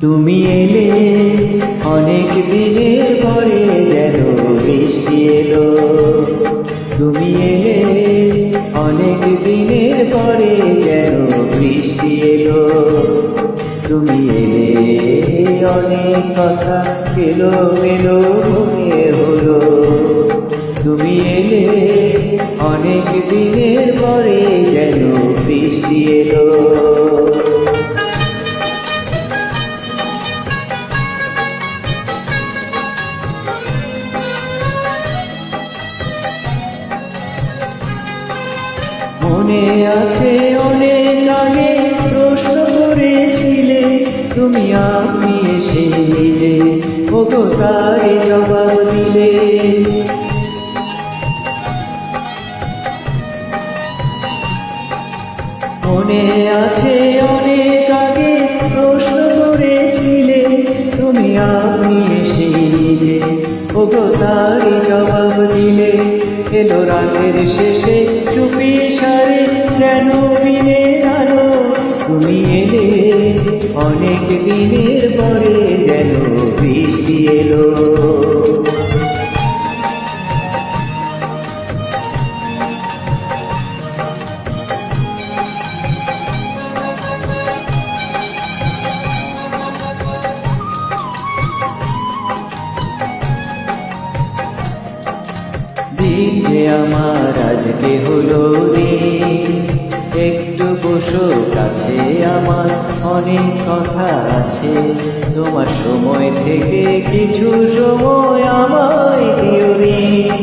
তুমি এলে অনেক দিনের পরে যেন বৃষ্টি এলো। তুমি এলে অনেক দিনের পরে যেন বৃষ্টি এলো। তুমি এলে অনেক কথা এলো মেলো মনে হলো। তুমি এলে অনেক দিনের পরে যেন বৃষ্টি এলো। মনে আছে অনেক আগে প্রশ্ন করেছিলে তুমি, আপনি এসে নিজে ওগো তারে জবাব দিলে। মনে আছে অনেক আগে প্রশ্ন করেছিলে তুমি, আপনি এসে নিজে ওগো তারে জবাব দিলে। এলো রাতের শেষে চুপি সারে যেন দিনের আলো। তুমি এলে অনেক দিনের পরে যেন বৃষ্টি এলো। দিন যে আমার আজকে হলো দিন, একটু বসো কাছে, আমার অনেক কথা আছে। তোমার সময় থেকে কিছু সময় আমায় দিও ঋণ।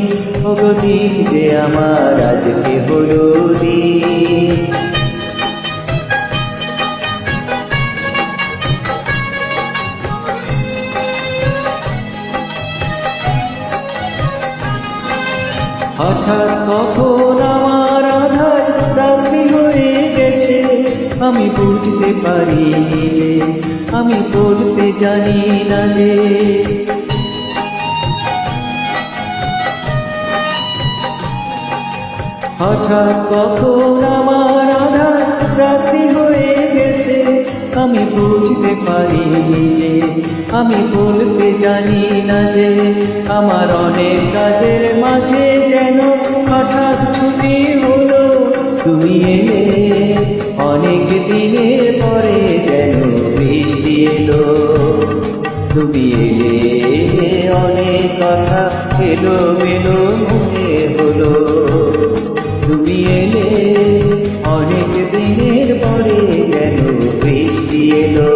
ওগো দিন যে আমার আজকে হলো দিন। হঠাৎ কখন আমার আধার রাত্রি হয়ে গেছে, আমি বুঝতে পারিনি যে, আমি বলতে জানি না যে। হঠাৎ কখন আমার আধার রাত্রি হয়ে গেছে, আমি বুঝতে পারিনি যে, আমি বলতে জানি না যে। আমার অনেক কাজের মাঝে যেন হঠাৎ ছুটি হলো। তুমি এলে অনেক দিনের পরে যেন বৃষ্টি এলো। তুমি এলে অনেক কথা এলো মেলো মনে হলো। তুমি এলে অনেক দিনের পরে যেন বৃষ্টি এলো।